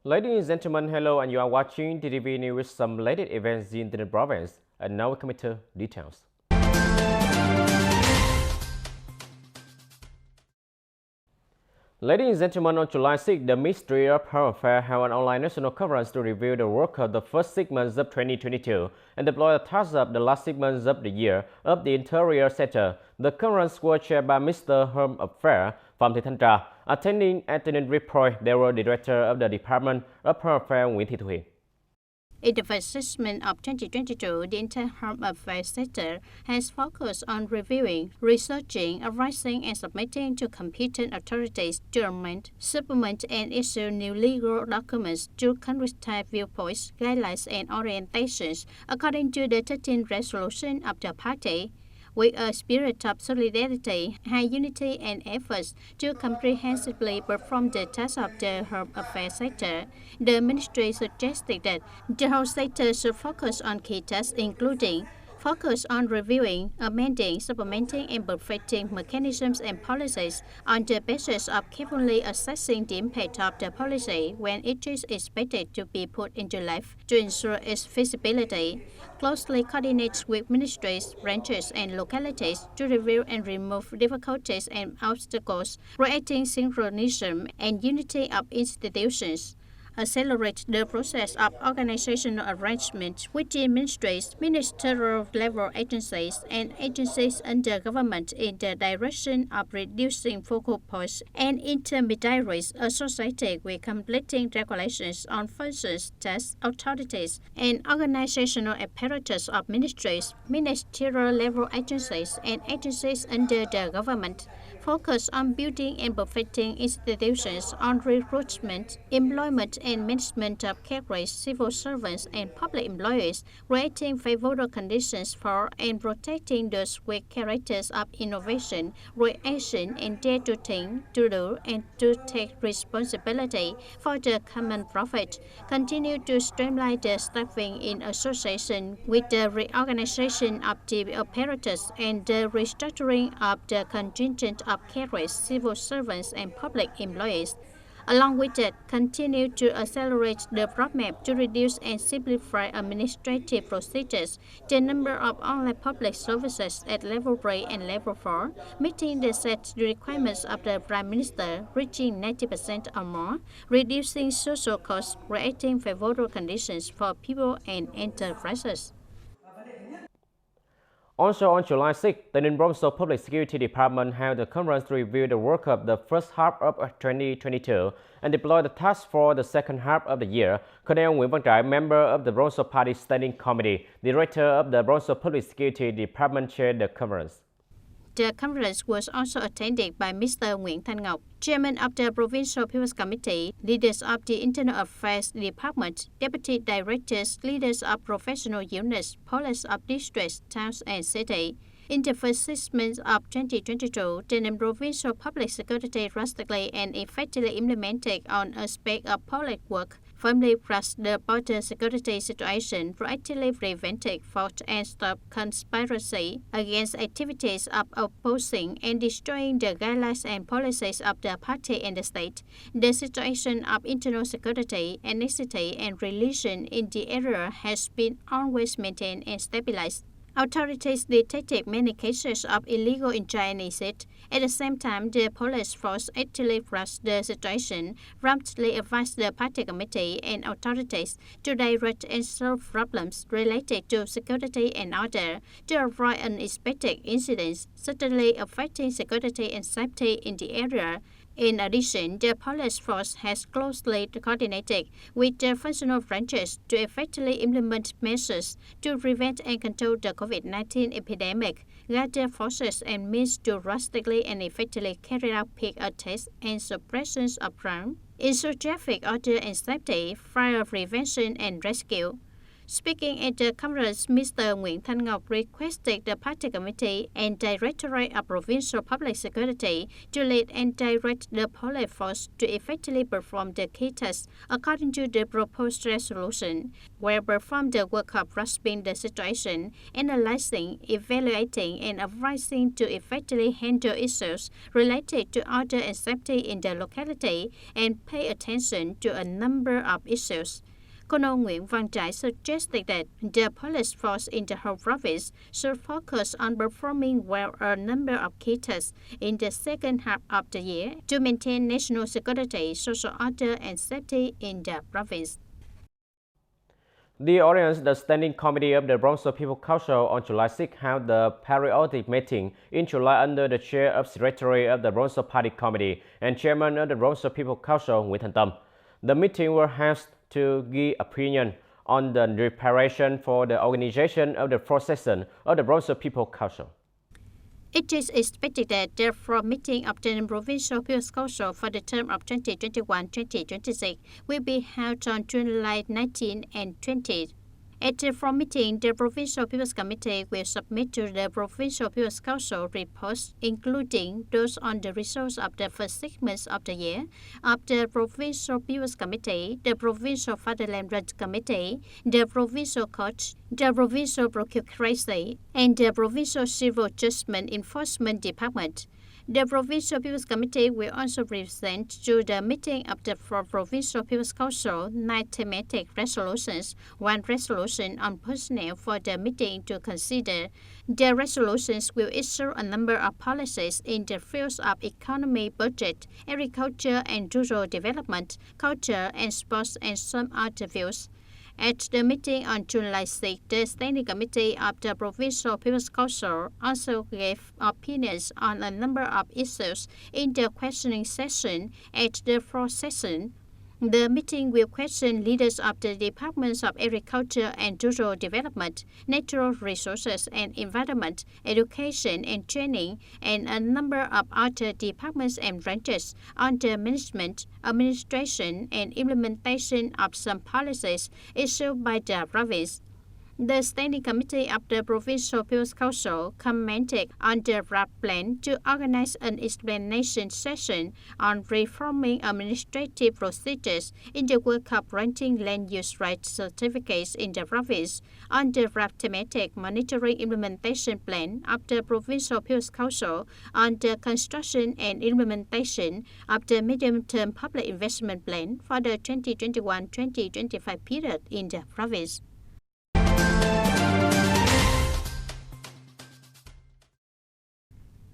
Ladies and gentlemen, hello, and you are watching TTV News with some latest events in the province. And now we come to details. Ladies and gentlemen, on July 6, the Ministry of Home Affairs held an online national conference to review the work of the first 6 months of 2022 and deploy the tasks of the last 6 months of the year of the interior sector. The conference was chaired by Mr. Home Affairs from TayNinhTV. Attending at the report, there were Director of the Department of Home Affairs, TTV. In the first 6 months of 2022, the entire Home Affairs sector has focused on reviewing, researching, advising, and submitting to competent authorities to amend, supplement, and issue new legal documents to concretize viewpoints, guidelines, and orientations according to the 13th resolution of the party. With a spirit of solidarity, high unity, and efforts to comprehensively perform the tasks of the Home Affairs sector, the Ministry suggested that the whole sector should focus on key tasks including focus on reviewing, amending, supplementing, and perfecting mechanisms and policies on the basis of carefully assessing the impact of the policy when it is expected to be put into life to ensure its feasibility, closely coordinate with ministries, branches, and localities to review and remove difficulties and obstacles, creating synchronism and unity of institutions. Accelerate the process of organizational arrangement within ministries, ministerial level agencies, and agencies under government in the direction of reducing focal points and intermediaries associated with completing regulations on functions, tasks, authorities, and organizational apparatus of ministries, ministerial level agencies, and agencies under the government. Focus on building and perfecting institutions on recruitment, employment, and management of career civil servants and public employees, creating favorable conditions for and protecting those with characters of innovation, creation, and dare to think, to do, and to take responsibility for the common profit. Continue to streamline the staffing in association with the reorganization of the apparatus and the restructuring of the contingent of career civil servants and public employees. Along with that, continue to accelerate the roadmap to reduce and simplify administrative procedures, the number of online public services at level 3 and level 4, meeting the set requirements of the Prime Minister, reaching 90% or more, reducing social costs, creating favorable conditions for people and enterprises. Also on July 6, the TayNinhTV Public Security Department held a conference to review the work of the first half of 2022 and deploy the task for the second half of the year. Colonel Nguyễn Văn Trải, member of the Bronzo Party Standing Committee, director of the Bronzo Public Security Department, chaired the conference. The conference was also attended by Mr. Nguyễn Thanh Ngọc, Chairman of the Provincial People's Committee, leaders of the Internal Affairs Department, Deputy Directors, leaders of professional units, police of districts, towns, and cities. In the first 6 months of 2022, the provincial public security drastically and effectively implemented on aspects of public work, firmly grasped the border security situation, proactively prevented fraud and stopped conspiracy against activities of opposing and destroying the guidelines and policies of the party and the state. The situation of internal security, ethnicity, and religion in the area has been always maintained and stabilized. Authorities detected many cases of illegal entry and exit. At the same time, the police force actively grasped the situation, promptly advised the party committee and authorities to direct and solve problems related to security and order, to avoid unexpected incidents, certainly affecting security and safety in the area. In addition, the police force has closely coordinated with the functional branches to effectively implement measures to prevent and control the COVID-19 epidemic, gather forces and means to drastically and effectively carry out peak attacks and suppressions of crime, ensure traffic order and safety, fire prevention and rescue. Speaking at the conference, Mr. Nguyễn Thanh Ngọc requested the Party Committee and Directorate of Provincial Public Security to lead and direct the police force to effectively perform the key tasks according to the proposed resolution, where perform the work of grasping the situation, analyzing, evaluating, and advising to effectively handle issues related to order and safety in the locality and pay attention to a number of issues. Colonel Nguyễn Văn Trãi suggested that the police force in the whole province should focus on performing well a number of key tasks in the second half of the year to maintain national security, social order, and safety in the province. The audience, the Standing Committee of the Bronzo People Council on July 6 held the periodic meeting in July under the chair of Secretary of the Bronzo Party Committee and Chairman of the Bronzo People Council, Nguyễn Thanh Tâm. The meeting was held to give opinion on the preparation for the organization of the fourth session of the Bronzo People Council. It is expected that the fourth meeting of the Provincial People's Council for the term of 2021-2026 will be held on July 19 and 20. At the fourth meeting, the Provincial People's Committee will submit to the Provincial People's Council reports, including those on the results of the first 6 months of the year of the Provincial People's Committee, the Provincial Fatherland Rights Committee, the Provincial Court, the Provincial Procuracy, and the Provincial Civil Judgment Enforcement Department. The Provincial People's Committee will also present to the meeting of the Provincial People's Council 9 thematic resolutions, 1 resolution on personnel for the meeting to consider. The resolutions will issue a number of policies in the fields of economy, budget, agriculture and rural development, culture and sports, and some other views. At the meeting on July 6, the Standing Committee of the Provincial People's Council also gave opinions on a number of issues in the questioning session at the fourth session. The meeting will question leaders of the Departments of Agriculture and Rural Development, Natural Resources and Environment, Education and Training, and a number of other departments and branches on the management, administration, and implementation of some policies issued by the province. The Standing Committee of the Provincial People's Council commented on the draft plan to organize an explanation session on reforming administrative procedures in the work of granting land use rights certificates in the province, on the draft thematic monitoring implementation plan of the Provincial People's Council, on the construction and implementation of the medium-term public investment plan for the 2021-2025 period in the province.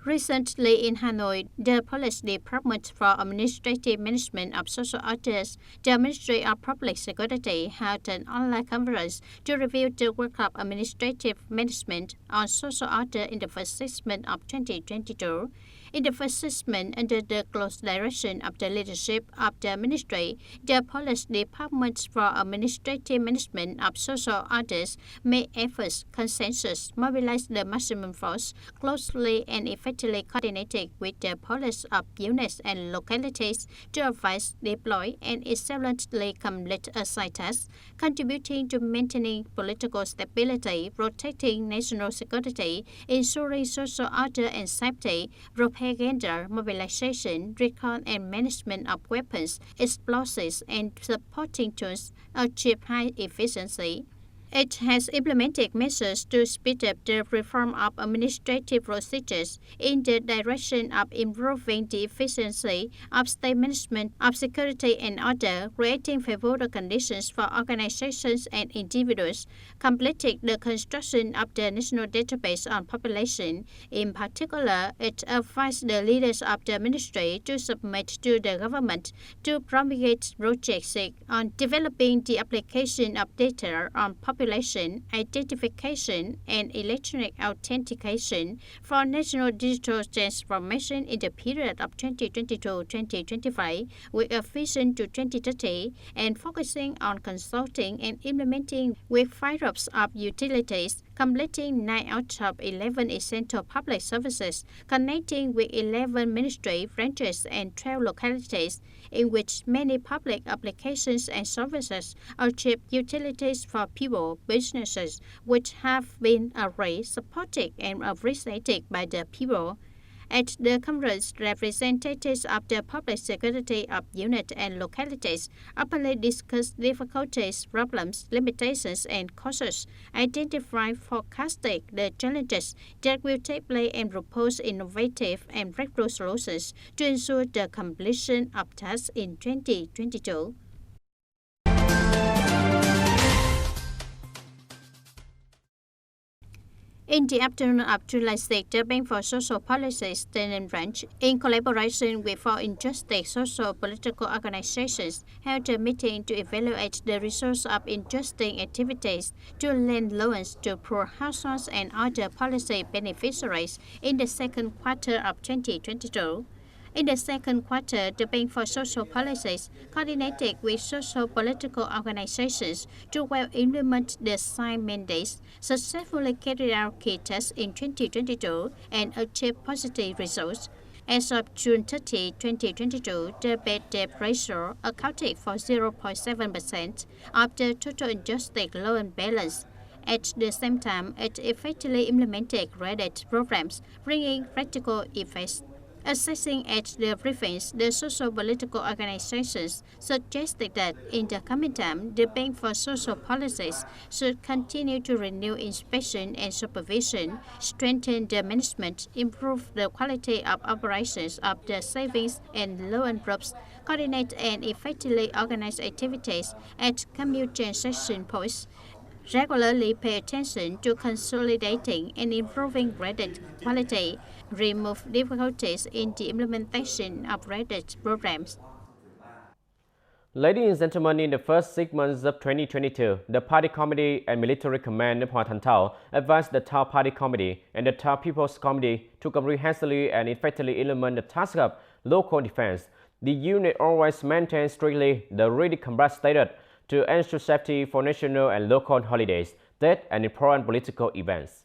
Recently in Hanoi, the Police Department for Administrative Management of Social Orders, the Ministry of Public Security held an online conference to review the work of administrative management on social order in the first 6 months of 2022. In the first 6 months, under the close direction of the leadership of the ministry, the Police Department for Administrative Management of Social Orders made efforts, consensus, mobilized the maximum force, closely and effectively coordinated with the police of units and localities to advise, deploy, and excellently complete assigned tasks, contributing to maintaining political stability, protecting national security, ensuring social order and safety, propaganda, mobilization, recall and management of weapons, explosives, and supporting tools achieve high efficiency. It has implemented measures to speed up the reform of administrative procedures in the direction of improving the efficiency of state management of security and order, creating favorable conditions for organizations and individuals, completing the construction of the National Database on Population. In particular, it advised the leaders of the ministry to submit to the government to promulgate Project 6 on developing the application of data on population identification and electronic authentication for national digital transformation in the period of 2022-2025 with a vision to 2030 and focusing on consulting and implementing with 5 groups of utilities, completing 9 out of 11 essential public services, connecting with 11 ministry branches and 12 localities, in which many public applications and services achieve utilities for people, businesses, which have been already supported and appreciated by the people. At the conference, representatives of the public security of units and localities openly discussed difficulties, problems, limitations, and causes, identify forecasted the challenges that will take place and propose innovative and breakthrough solutions to ensure the completion of tasks in 2022. In the afternoon of July 6, the Bank for Social Policy's TayNinhTV branch, in collaboration with four interested social political organizations, held a meeting to evaluate the results of interesting activities to lend loans to poor households and other policy beneficiaries in the second quarter of 2022. In the second quarter, the Bank for Social Policies coordinated with social political organizations to well implement the signed mandates, successfully carried out key tests in 2022, and achieved positive results. As of June 30, 2022, the bad debt ratio accounted for 0.7% of the total adjusted loan balance. At the same time, it effectively implemented credit programs, bringing practical effects. Assessing at the briefings, the social political organizations suggested that in the coming time, the Bank for Social Policies should continue to renew inspection and supervision, strengthen the management, improve the quality of operations of the savings and loan groups, coordinate and effectively organize activities at commute transaction points, regularly pay attention to consolidating and improving credit quality, remove difficulties in the implementation of credit programs. Ladies and gentlemen, in the first 6 months of 2022, the Party Committee and Military Command of Hoa Thanh Thao advised the Thao Party Committee and the Thao People's Committee to comprehensively and effectively implement the task of local defense. The unit always maintains strictly the ready combat status to ensure safety for national and local holidays, dates, and important political events.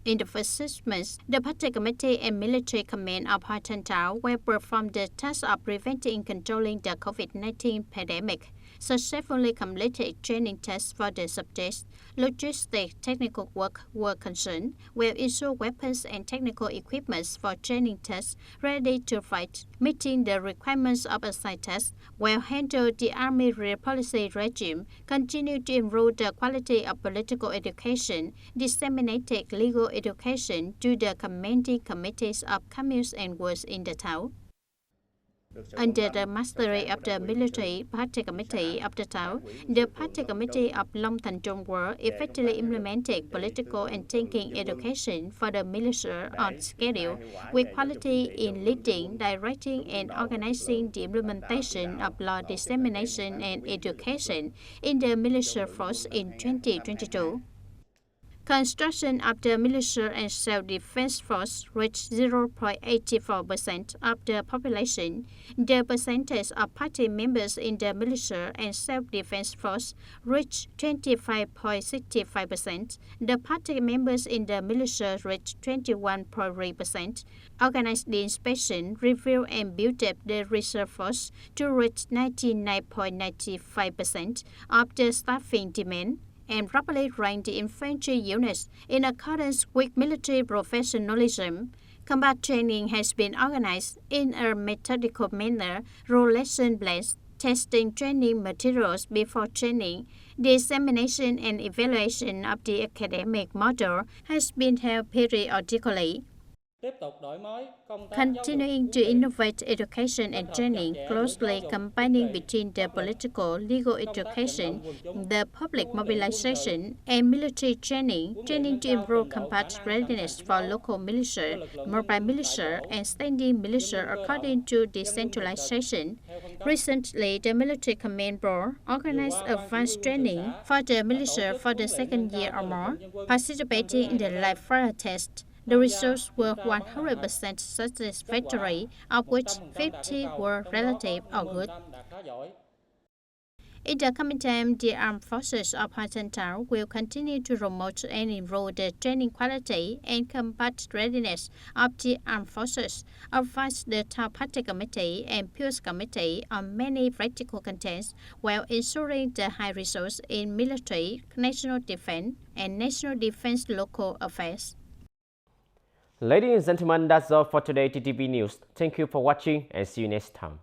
In the first 6 months, the Party Committee and Military Command of Hoa Thanh Thao will perform the task of preventing and controlling the COVID-19 pandemic, successfully completed training tests for the subjects. Logistic technical work were concerned, will issue weapons and technical equipment for training tests ready to fight, meeting the requirements of assigned tests, will handle the Army real policy regime, continue to improve the quality of political education, disseminated legal education to the commanding committees of communes and wards in the town. Under the mastery of the Military Party Committee of the Thao, the Party Committee of Long Thành Trung were effectively implemented political and thinking education for the militia on schedule, with quality in leading, directing, and organizing the implementation of law dissemination and education in the militia force in 2022. Construction of the militia and self-defense force reached 0.84% of the population. The percentage of party members in the militia and self-defense force reached 25.65%. The party members in the militia reached 21.3%. Organized the inspection, review, and built up the reserve force to reach 99.95% of the staffing demand, and properly rank the infantry units in accordance with military professionalism. Combat training has been organized in a methodical manner through lesson plans, testing training materials before training. The examination and evaluation of the academic model has been held periodically. Continuing to innovate education and training, closely combining between the political, legal education, the public mobilization, and military training to improve combat readiness for local militia, mobile militia, and standing militia according to decentralization. Recently, the Military Command Board organized advanced training for the militia for the second year or more, participating in the live fire test. The results were 100% satisfactory, of which 50 were relative or good. In the coming time, the armed forces of Pakistan will continue to promote and improve the training quality and combat readiness of the armed forces, advise the Tripartite Committee and Peace Committee on many practical contents while ensuring the high resource in military, national defense, and national defense local affairs. Ladies and gentlemen, that's all for today TTV News. Thank you for watching and see you next time.